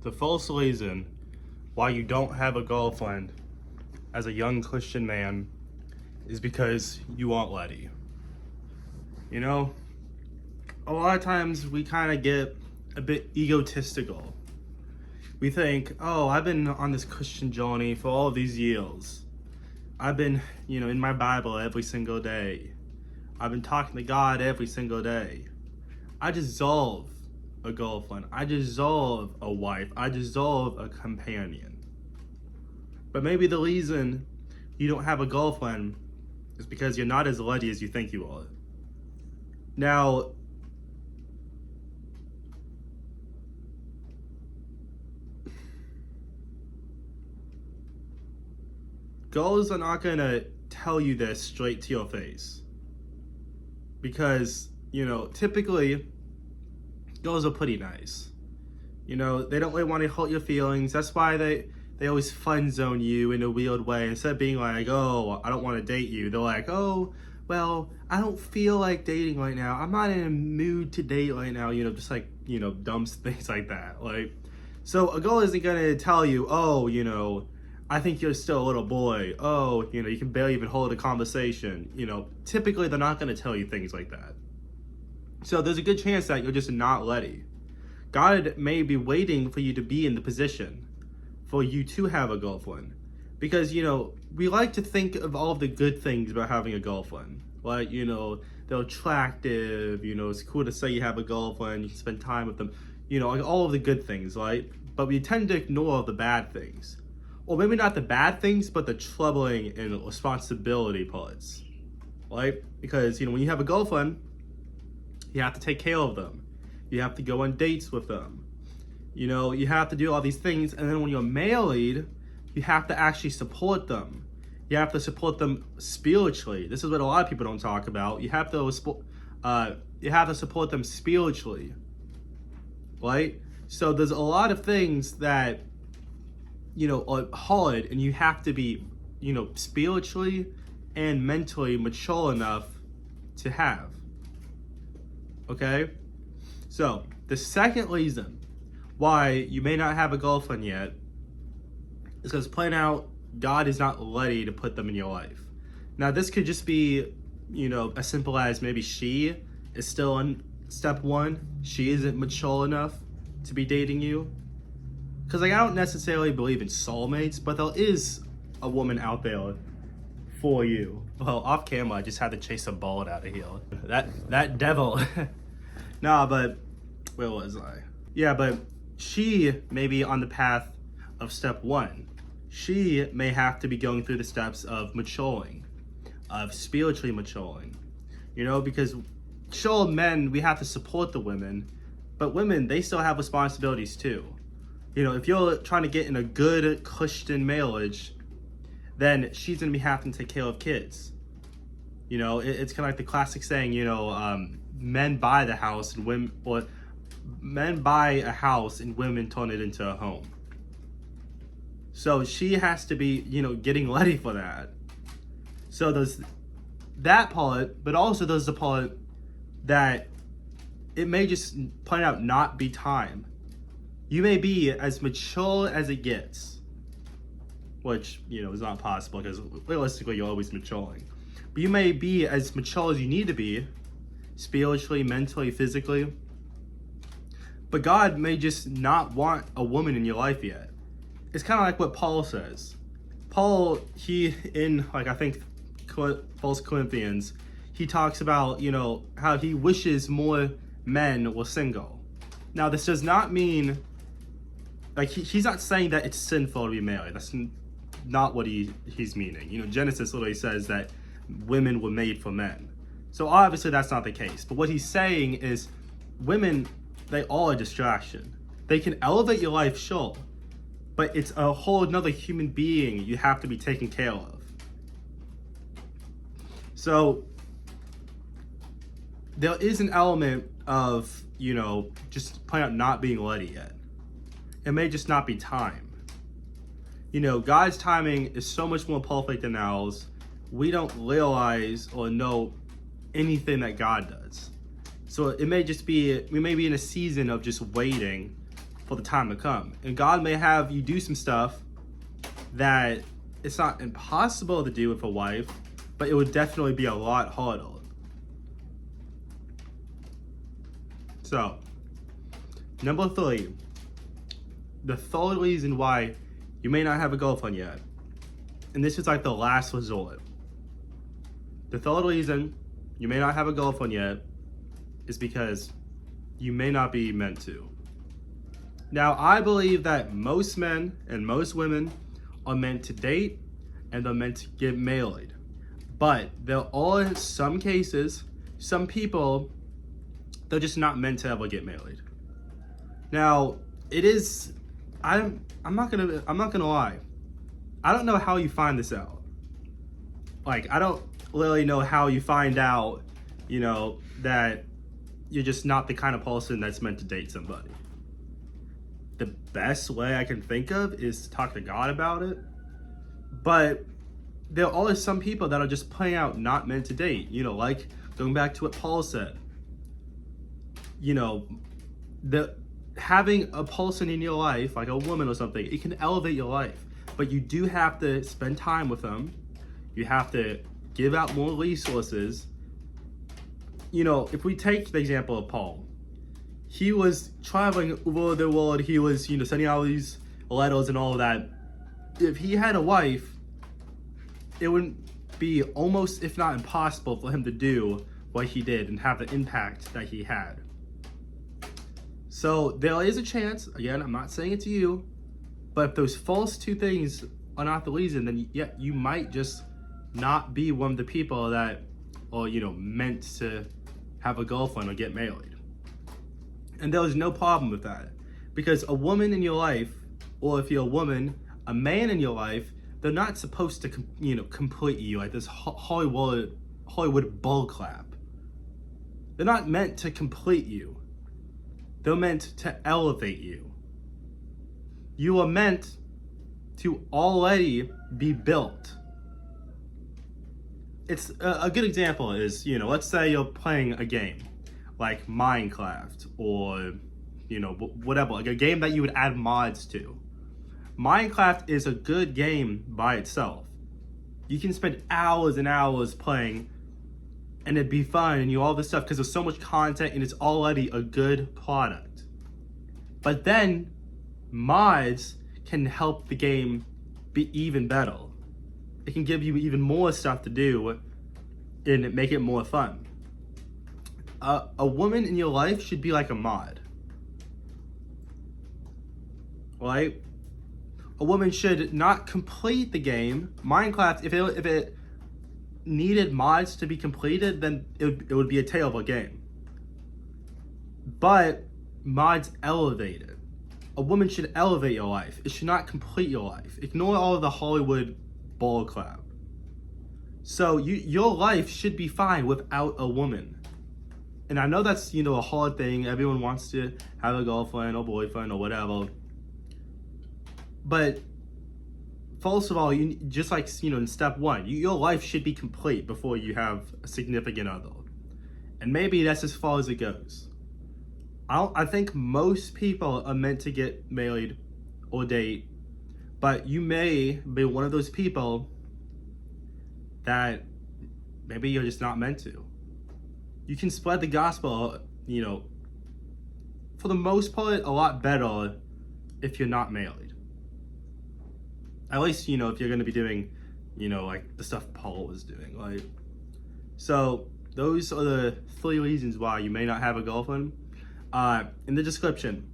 The false reason why you don't have a girlfriend as a young Christian man is because you aren't ready. You know, a lot of times we kind of get a bit egotistical. We think, oh, I've been on this Christian journey for all these years. I've been, in my Bible every single day. I've been talking to God every single day. I deserve a girlfriend. I deserve a wife. I deserve a companion. But maybe the reason you don't have a girlfriend is because you're not as ready as you think you are. Now, girls are not going to tell you this straight to your face. Because, typically, girls are pretty nice. They don't really want to hurt your feelings. That's why they always fun zone you in a weird way. Instead of being like, oh, I don't want to date you, they're like, oh, well, I don't feel like dating right now. I'm not in a mood to date right now, just like, dumb things like that. So a girl isn't going to tell you, oh, I think you're still a little boy. Oh, you can barely even hold a conversation. Typically they're not going to tell you things like that. So there's a good chance that you're just not ready. God may be waiting for you to be in the position for you to have a girlfriend. Because, we like to think of all of the good things about having a girlfriend. Like, they're attractive, it's cool to say you have a girlfriend, you can spend time with them, like all of the good things, right? But we tend to ignore the bad things. Or maybe not the bad things, but the troubling and responsibility parts, right? Because, when you have a girlfriend, you have to take care of them. You have to go on dates with them. You have to do all these things. And then when you're married, you have to actually support them. You have to support them spiritually. This is what a lot of people don't talk about. You have to support them spiritually, right? So there's a lot of things that, are hard, and you have to be, spiritually and mentally mature enough to have. Okay? So, the second reason why you may not have a girlfriend yet is because plain out, God is not ready to put them in your life. Now, this could just be, as simple as maybe she is still on step one. She isn't mature enough to be dating you. Because I don't necessarily believe in soulmates, but there is a woman out there for you. Well, off camera, I just had to chase a bullet out of here. That devil. Nah, but where was I? Yeah, but she may be on the path of step one. She may have to be going through the steps of maturing, of spiritually maturing. Because sure, men, we have to support the women, but women, they still have responsibilities too. If you're trying to get in a good Christian marriage, then she's going to be having to take care of kids. It's kind of like the classic saying, men buy the house and women, or men buy a house and women turn it into a home. So she has to be, getting ready for that. So there's that part, but also there's the part that it may just plain out not be time. You may be as mature as it gets, which, is not possible because realistically you're always maturing. But you may be as mature as you need to be, spiritually, mentally, physically. But God may just not want a woman in your life yet. It's kind of like what Paul says. Paul, I think, 1 Corinthians, he talks about, how he wishes more men were single. Now, this does not mean, he's not saying that it's sinful to be married. That's not what he's meaning. Genesis literally says that women were made for men. So obviously that's not the case. But what he's saying is women, they are a distraction. They can elevate your life, sure, but it's a whole another human being you have to be taken care of. So there is an element of, just plain out not being ready yet. It may just not be time. God's timing is so much more perfect than ours. We don't realize or know anything that God does. So it may just be, we may be in a season of just waiting for the time to come. And God may have you do some stuff that it's not impossible to do with a wife, but it would definitely be a lot harder. So, number 3, the third reason why you may not have a girlfriend yet, and this is like the last resort. The third reason you may not have a girlfriend yet is because you may not be meant to. Now, I believe that most men and most women are meant to date and they're meant to get married. But there are some cases, some people, they're just not meant to ever get married. Now, it is, I'm not gonna lie. I don't know how you find this out. Like, I don't really know how you find out, that you're just not the kind of person that's meant to date somebody. The best way I can think of is to talk to God about it. But there are always some people that are just playing out not meant to date. Like going back to what Paul said. Having a person in your life, like a woman or something, it can elevate your life. But you do have to spend time with them. You have to give out more resources. If we take the example of Paul, he was traveling over the world. He was, sending out these letters and all of that. If he had a wife, it wouldn't be almost, if not impossible, for him to do what he did and have the impact that he had. So there is a chance, again, I'm not saying it to you, but if those false two things are not the reason, then you might just not be one of the people that are, meant to have a girlfriend or get married. And there is no problem with that. Because a woman in your life, or if you're a woman, a man in your life, they're not supposed to, complete you like this Hollywood bull clap. They're not meant to complete you. They're meant to elevate you. You are meant to already be built. It's a good example is, let's say you're playing a game like Minecraft or, whatever, like a game that you would add mods to. Minecraft is a good game by itself. You can spend hours and hours playing and it'd be fun and all this stuff because there's so much content and it's already a good product. But then mods can help the game be even better. It can give you even more stuff to do and make it more fun. A woman in your life should be like a mod. Right? A woman should not complete the game. Minecraft, if it needed mods to be completed, then it would be a terrible game. But mods elevate it. A woman should elevate your life. It should not complete your life. Ignore all of the Hollywood bullcrap. So your life should be fine without a woman. And I know that's, a hard thing. Everyone wants to have a girlfriend or boyfriend or whatever. But first of all, just like, in step 1, your life should be complete before you have a significant other. And maybe that's as far as it goes. I think most people are meant to get married or date, but you may be one of those people that maybe you're just not meant to. You can spread the gospel, for the most part, a lot better if you're not married. At least, if you're going to be doing, like the stuff Paul was doing, right? So those are the 3 reasons why you may not have a girlfriend. In the description,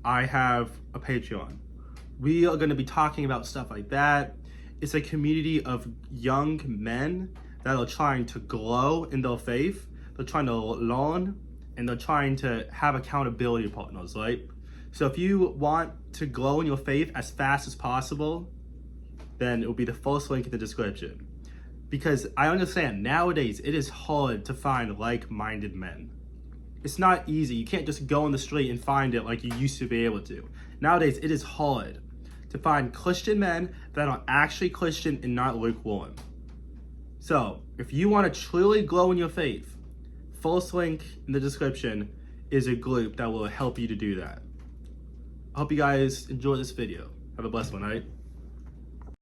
I have a Patreon. We are going to be talking about stuff like that. It's a community of young men that are trying to grow in their faith. They're trying to learn and they're trying to have accountability partners, right? So if you want to grow in your faith as fast as possible, then it will be the first link in the description. Because I understand nowadays it is hard to find like-minded men. It's not easy. You can't just go on the street and find it like you used to be able to. Nowadays it is hard to find Christian men that are actually Christian and not lukewarm. So if you want to truly grow in your faith, first link in the description is a group that will help you to do that. I hope you guys enjoy this video. Have a blessed one, alright?